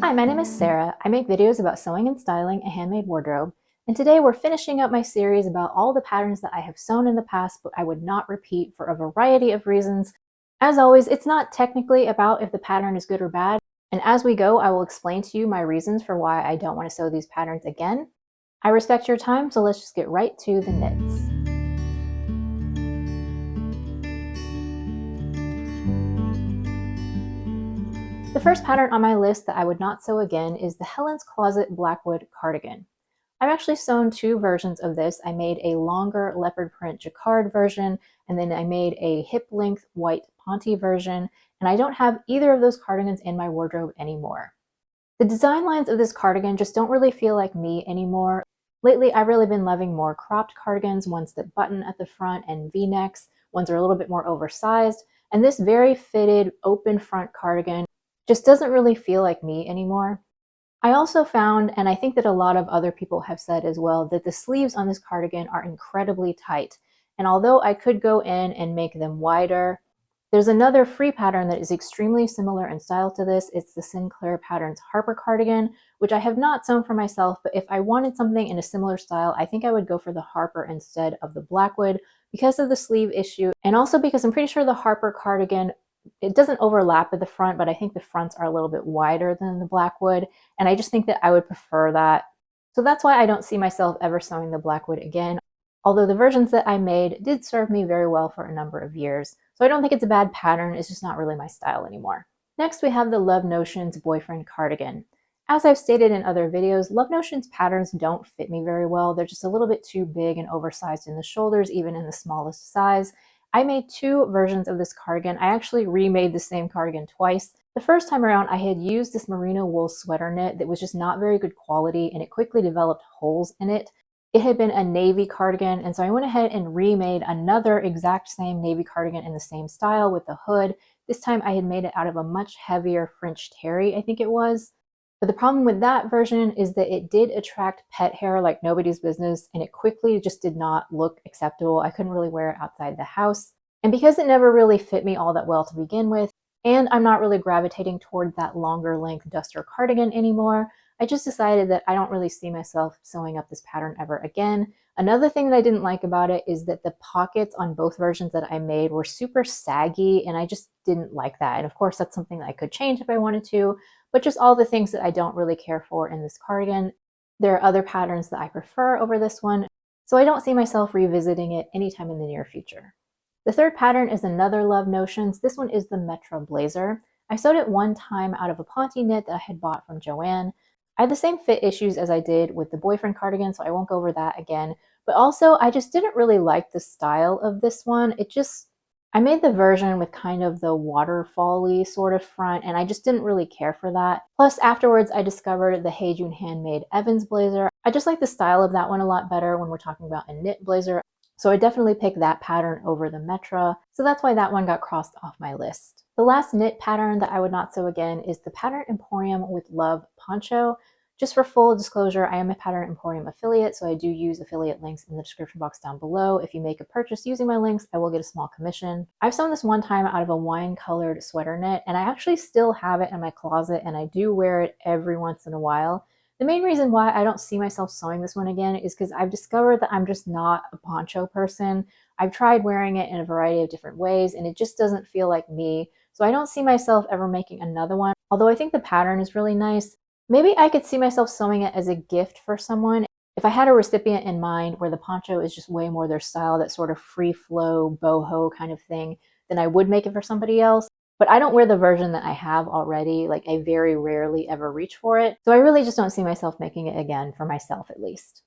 Hi, my name is Sarah. I make videos about sewing and styling a handmade wardrobe, and today we're finishing up my series about all the patterns that I have sewn in the past but I would not repeat for a variety of reasons. As always, it's not technically about if the pattern is good or bad, and as we go, I will explain to you my reasons for why I don't want to sew these patterns again. I respect your time, so let's just get right to the knits. The first pattern on my list that I would not sew again is the Helen's Closet Blackwood cardigan. I've actually sewn two versions of this. I made a longer leopard print jacquard version, and then I made a hip-length white ponte version, and I don't have either of those cardigans in my wardrobe anymore. The design lines of this cardigan just don't really feel like me anymore. Lately, I've really been loving more cropped cardigans, ones that button at the front and V-necks, ones that are a little bit more oversized, and this very fitted open front cardigan just doesn't really feel like me anymore. I also found, and I think that a lot of other people have said as well, that the sleeves on this cardigan are incredibly tight. And although I could go in and make them wider, there's another free pattern that is extremely similar in style to this. It's the Sinclair Patterns Harper cardigan, which I have not sewn for myself, but if I wanted something in a similar style, I think I would go for the Harper instead of the Blackwood because of the sleeve issue, and also because I'm pretty sure the Harper cardigan, it doesn't overlap at the front, but I think the fronts are a little bit wider than the Blackwood, and I just think that I would prefer that. So that's why I don't see myself ever sewing the Blackwood again, although the versions that I made did serve me very well for a number of years. So I don't think it's a bad pattern, it's just not really my style anymore. Next, we have the Love Notions Boyfriend cardigan. As I've stated in other videos, Love Notions patterns don't fit me very well. They're just a little bit too big and oversized in the shoulders, even in the smallest size. I made two versions of this cardigan. I actually remade the same cardigan twice. The first time around, I had used this merino wool sweater knit that was just not very good quality, and it quickly developed holes in it. It had been a navy cardigan, and so I went ahead and remade another exact same navy cardigan in the same style with the hood. This time I had made it out of a much heavier French terry, I think it was. But the problem with that version is that it did attract pet hair like nobody's business, and it quickly just did not look acceptable. I couldn't really wear it outside the house. And because it never really fit me all that well to begin with, and I'm not really gravitating toward that longer length duster cardigan anymore, I just decided that I don't really see myself sewing up this pattern ever again. Another thing that I didn't like about it is that the pockets on both versions that I made were super saggy, and I just didn't like that. And of course, that's something that I could change if I wanted to, but just all the things that I don't really care for in this cardigan. There are other patterns that I prefer over this one, so I don't see myself revisiting it anytime in the near future. The third pattern is another Love Notions. This one is the Metro Blazer. I sewed it one time out of a ponte knit that I had bought from Joann. I had the same fit issues as I did with the boyfriend cardigan, so I won't go over that again. But also, I just didn't really like the style of this one. I made the version with kind of the waterfall-y sort of front, and I just didn't really care for that. Plus, afterwards, I discovered the Hey June Handmade Evans blazer. I just like the style of that one a lot better when we're talking about a knit blazer. So I definitely picked that pattern over the Metra, so that's why that one got crossed off my list. The last knit pattern that I would not sew again is the Pattern Emporium with Love poncho. Just for full disclosure, I am a Pattern Emporium affiliate, so I do use affiliate links in the description box down below. If you make a purchase using my links, I will get a small commission. I've sewn this one time out of a wine-colored sweater knit, and I actually still have it in my closet, and I do wear it every once in a while. The main reason why I don't see myself sewing this one again is because I've discovered that I'm just not a poncho person. I've tried wearing it in a variety of different ways, and it just doesn't feel like me. So I don't see myself ever making another one, although I think the pattern is really nice. Maybe I could see myself sewing it as a gift for someone. If I had a recipient in mind where the poncho is just way more their style, that sort of free flow, boho kind of thing, then I would make it for somebody else. But I don't wear the version that I have already. Like, I very rarely ever reach for it. So I really just don't see myself making it again, for myself at least.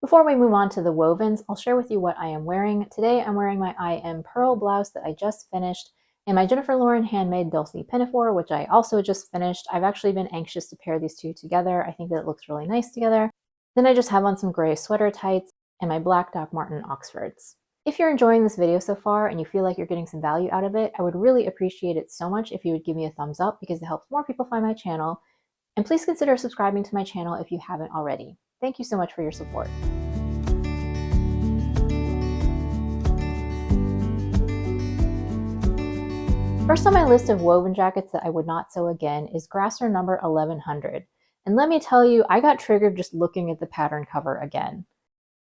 Before we move on to the wovens, I'll share with you what I am wearing. Today I'm wearing my I Am Pearl blouse that I just finished, and my Jennifer Lauren handmade Dulcie Pinafore, which I also just finished. I've actually been anxious to pair these two together. I think that it looks really nice together. Then I just have on some gray sweater tights and my black Doc Marten Oxfords. If you're enjoying this video so far and you feel like you're getting some value out of it, I would really appreciate it so much if you would give me a thumbs up because it helps more people find my channel. And please consider subscribing to my channel if you haven't already. Thank you so much for your support. First on my list of woven jackets that I would not sew again is Grasser number 1100. And let me tell you, I got triggered just looking at the pattern cover again.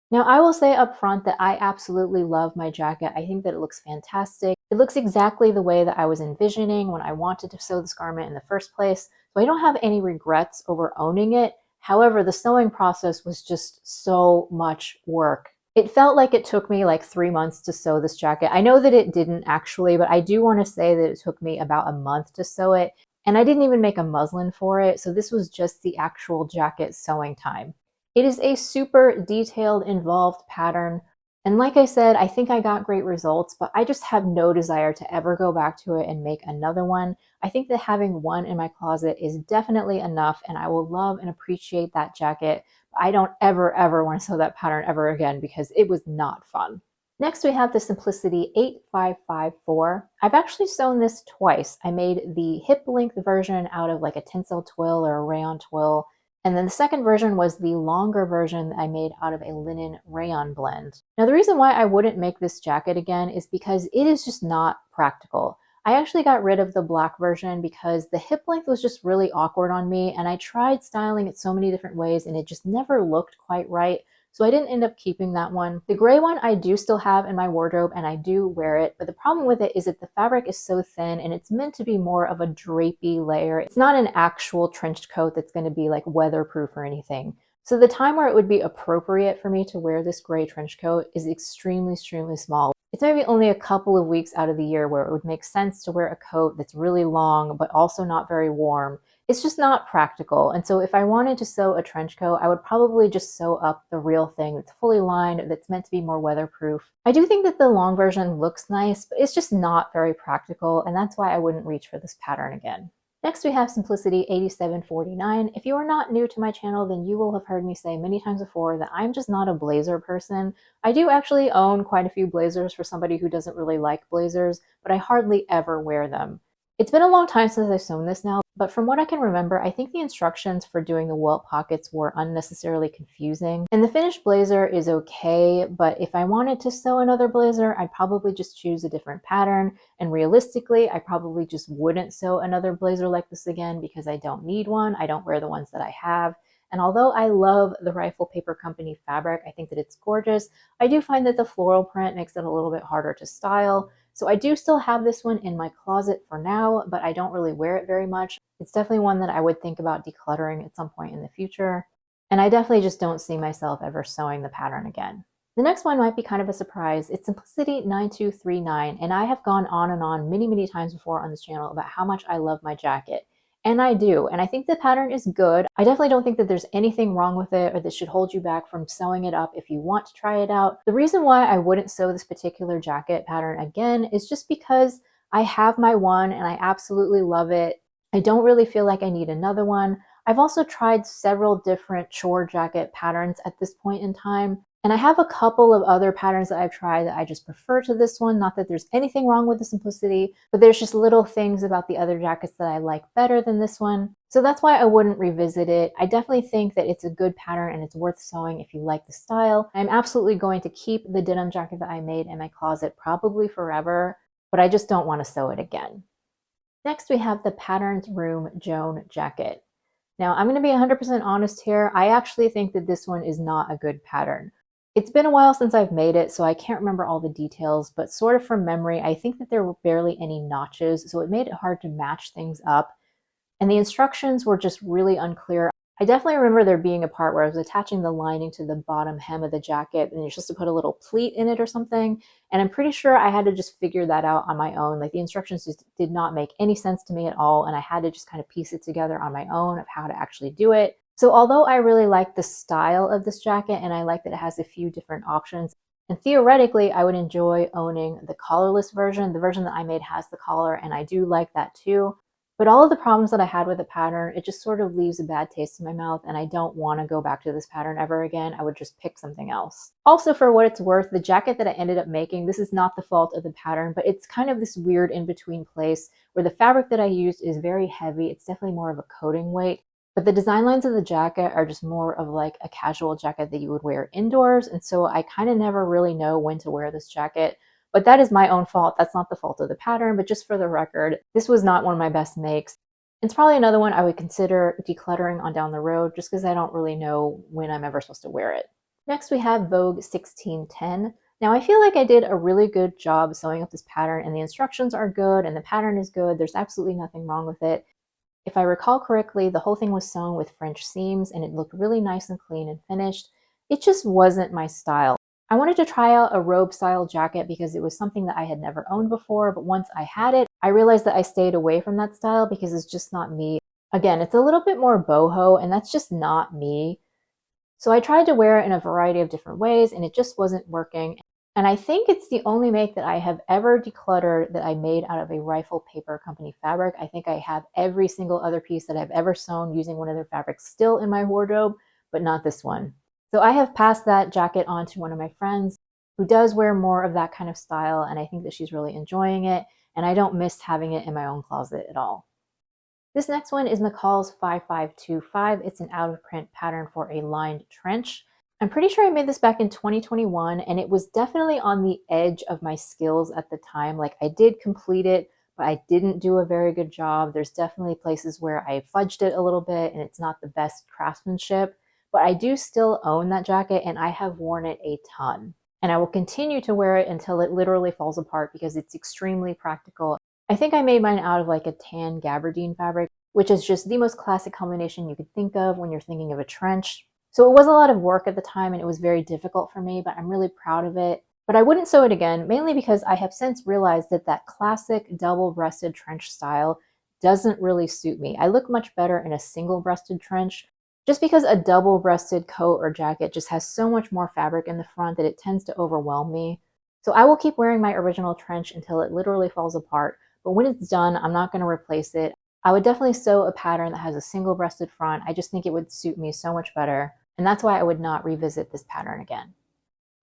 Now, I will say up front that I absolutely love my jacket. I think that it looks fantastic. It looks exactly the way that I was envisioning when I wanted to sew this garment in the first place. So I don't have any regrets over owning it. However, the sewing process was just so much work. It felt like it took me like 3 months to sew this jacket. I know that it didn't actually, but I do want to say that it took me about a month to sew it. And I didn't even make a muslin for it. So this was just the actual jacket sewing time. It is a super detailed, involved pattern. And like I said, I think I got great results, but I just have no desire to ever go back to it and make another one. I think that having one in my closet is definitely enough, and I will love and appreciate that jacket. But I don't ever want to sew that pattern ever again because it was not fun. Next, we have the Simplicity 8554. I've actually sewn this twice. I made the hip length version out of like a tinsel twill or a rayon twill. And then the second version was the longer version that I made out of a linen rayon blend. Now, the reason why I wouldn't make this jacket again is because it is just not practical. I actually got rid of the black version because the hip length was just really awkward on me, and I tried styling it so many different ways and it just never looked quite right. So I didn't end up keeping that one. The gray one I do still have in my wardrobe and I do wear it, but the problem with it is that the fabric is so thin and it's meant to be more of a drapey layer. It's not an actual trench coat that's going to be like weatherproof or anything. So the time where it would be appropriate for me to wear this gray trench coat is extremely small. It's maybe only a couple of weeks out of the year where it would make sense to wear a coat that's really long but also not very warm. It's just not practical. And so if I wanted to sew a trench coat, I would probably just sew up the real thing that's fully lined, that's meant to be more weatherproof. I do think that the long version looks nice, but it's just not very practical, and that's why I wouldn't reach for this pattern again. Next, we have Simplicity 8749. If you are not new to my channel, then you will have heard me say many times before that I'm just not a blazer person. I do actually own quite a few blazers for somebody who doesn't really like blazers, but I hardly ever wear them. It's been a long time since I've sewn this now, but from what I can remember, I think the instructions for doing the welt pockets were unnecessarily confusing. And the finished blazer is okay, but if I wanted to sew another blazer, I'd probably just choose a different pattern. And realistically, I probably just wouldn't sew another blazer like this again because I don't need one. I don't wear the ones that I have. And although I love the Rifle Paper Company fabric, I think that it's gorgeous, I do find that the floral print makes it a little bit harder to style. So I do still have this one in my closet for now, but I don't really wear it very much. It's definitely one that I would think about decluttering at some point in the future. And I definitely just don't see myself ever sewing the pattern again. The next one might be kind of a surprise. It's Simplicity 9239, and I have gone on and on many times before on this channel about how much I love my jacket. And I do, and I think the pattern is good. I definitely don't think that there's anything wrong with it or that should hold you back from sewing it up if you want to try it out. The reason why I wouldn't sew this particular jacket pattern again is just because I have my one and I absolutely love it. I don't really feel like I need another one. I've also tried several different chore jacket patterns at this point in time. And I have a couple of other patterns that I've tried that I just prefer to this one. Not that there's anything wrong with the Simplicity, but there's just little things about the other jackets that I like better than this one. So that's why I wouldn't revisit it. I definitely think that it's a good pattern and it's worth sewing if you like the style. I'm absolutely going to keep the denim jacket that I made in my closet probably forever, but I just don't want to sew it again. Next, we have the Patterns Room Joan jacket. Now, I'm going to be 100% honest here. I actually think that this one is not a good pattern. It's been a while since I've made it, so I can't remember all the details, but sort of from memory, I think that there were barely any notches, so it made it hard to match things up. And the instructions were just really unclear. I definitely remember there being a part where I was attaching the lining to the bottom hem of the jacket, and you're supposed to put a little pleat in it or something. And I'm pretty sure I had to just figure that out on my own. Like the instructions just did not make any sense to me at all, and I had to just kind of piece it together on my own of how to actually do it. So although I really like the style of this jacket and I like that it has a few different options, and theoretically I would enjoy owning the collarless version. The version that I made has the collar and I do like that too. But all of the problems that I had with the pattern, it just sort of leaves a bad taste in my mouth and I don't want to go back to this pattern ever again. I would just pick something else. Also, for what it's worth, the jacket that I ended up making, this is not the fault of the pattern, but it's kind of this weird in-between place where the fabric that I used is very heavy. It's definitely more of a coating weight. But the design lines of the jacket are just more of like a casual jacket that you would wear indoors. And so I kind of never really know when to wear this jacket. But that is my own fault. That's not the fault of the pattern, but just for the record, this was not one of my best makes. It's probably another one I would consider decluttering on down the road just because I don't really know when I'm ever supposed to wear it. Next, we have Vogue 1610. Now, I feel like I did a really good job sewing up this pattern, and the instructions are good and the pattern is good. There's absolutely nothing wrong with it. If I recall correctly, the whole thing was sewn with French seams and it looked really nice and clean and finished. It just wasn't my style. I wanted to try out a robe style jacket because it was something that I had never owned before, but once I had it, I realized that I stayed away from that style because it's just not me. Again, it's a little bit more boho and that's just not me. So I tried to wear it in a variety of different ways and it just wasn't working. And I think it's the only make that I have ever decluttered that I made out of a Rifle Paper Company fabric. I think I have every single other piece that I've ever sewn using one of their fabrics still in my wardrobe, but not this one. So I have passed that jacket on to one of my friends who does wear more of that kind of style, and I think that she's really enjoying it, and I don't miss having it in my own closet at all. This next one is McCall's 5525. It's an out-of-print pattern for a lined trench. I'm pretty sure I made this back in 2021, and it was definitely on the edge of my skills at the time. Like, I did complete it, but I didn't do a very good job. There's definitely places where I fudged it a little bit, and it's not the best craftsmanship. But I do still own that jacket, and I have worn it a ton. And I will continue to wear it until it literally falls apart because it's extremely practical. I think I made mine out of like a tan gabardine fabric, which is just the most classic combination you could think of when you're thinking of a trench. So it was a lot of work at the time and it was very difficult for me, but I'm really proud of it. But I wouldn't sew it again, mainly because I have since realized that that classic double-breasted trench style doesn't really suit me. I look much better in a single-breasted trench, just because a double-breasted coat or jacket just has so much more fabric in the front that it tends to overwhelm me. So I will keep wearing my original trench until it literally falls apart, but when it's done, I'm not going to replace it. I would definitely sew a pattern that has a single-breasted front. I just think it would suit me so much better, and that's why I would not revisit this pattern again.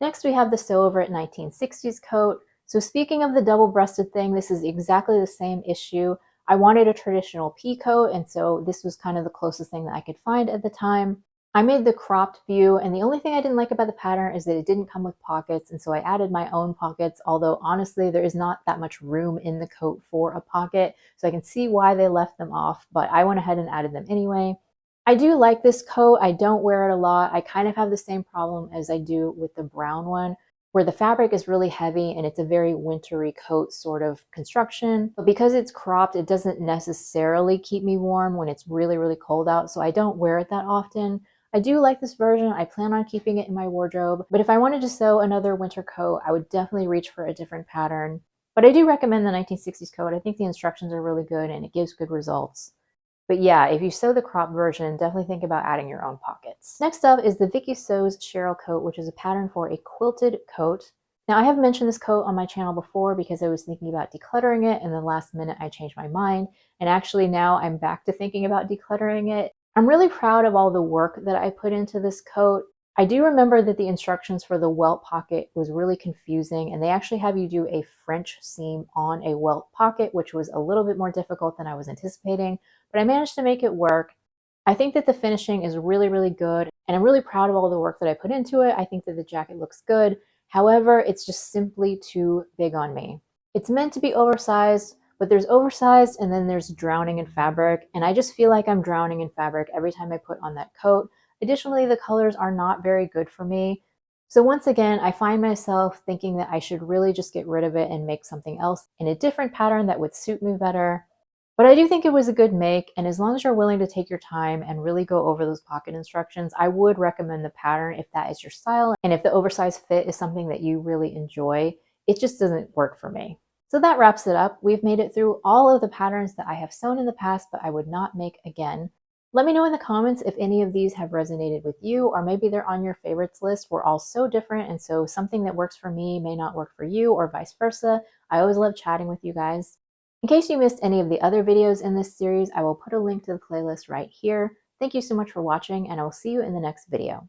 Next, we have the Sew Over It 1960s coat. So speaking of the double-breasted thing, this is exactly the same issue. I wanted a traditional pea coat, and so this was kind of the closest thing that I could find at the time. I made the cropped view, and the only thing I didn't like about the pattern is that it didn't come with pockets, and so I added my own pockets, although honestly there is not that much room in the coat for a pocket, so I can see why they left them off, but I went ahead and added them anyway. I do like this coat. I don't wear it a lot. I kind of have the same problem as I do with the brown one, where the fabric is really heavy and it's a very wintry coat sort of construction. But because it's cropped, it doesn't necessarily keep me warm when it's really, really cold out, so I don't wear it that often. I do like this version. I plan on keeping it in my wardrobe, but if I wanted to sew another winter coat, I would definitely reach for a different pattern. But I do recommend the 1960s coat. I think the instructions are really good and it gives good results. But yeah, if you sew the crop version, definitely think about adding your own pockets. Next up is the Vicky Sews Cheryl coat, which is a pattern for a quilted coat. Now, I have mentioned this coat on my channel before because I was thinking about decluttering it, and the last minute I changed my mind. And actually now I'm back to thinking about decluttering it. I'm really proud of all the work that I put into this coat. I do remember that the instructions for the welt pocket was really confusing, and they actually have you do a French seam on a welt pocket, which was a little bit more difficult than I was anticipating, but I managed to make it work. I think that the finishing is really, really good, and I'm really proud of all the work that I put into it. I think that the jacket looks good. However, it's just simply too big on me. It's meant to be oversized, but there's oversized and then there's drowning in fabric, and I just feel like I'm drowning in fabric every time I put on that coat. Additionally, the colors are not very good for me. So once again, I find myself thinking that I should really just get rid of it and make something else in a different pattern that would suit me better. But I do think it was a good make, and as long as you're willing to take your time and really go over those pocket instructions, I would recommend the pattern if that is your style, and if the oversized fit is something that you really enjoy. It just doesn't work for me. So that wraps it up. We've made it through all of the patterns that I have sewn in the past, but I would not make again. Let me know in the comments if any of these have resonated with you, or maybe they're on your favorites list. We're all so different, and so something that works for me may not work for you, or vice versa. I always love chatting with you guys. In case you missed any of the other videos in this series, I will put a link to the playlist right here. Thank you so much for watching, and I will see you in the next video.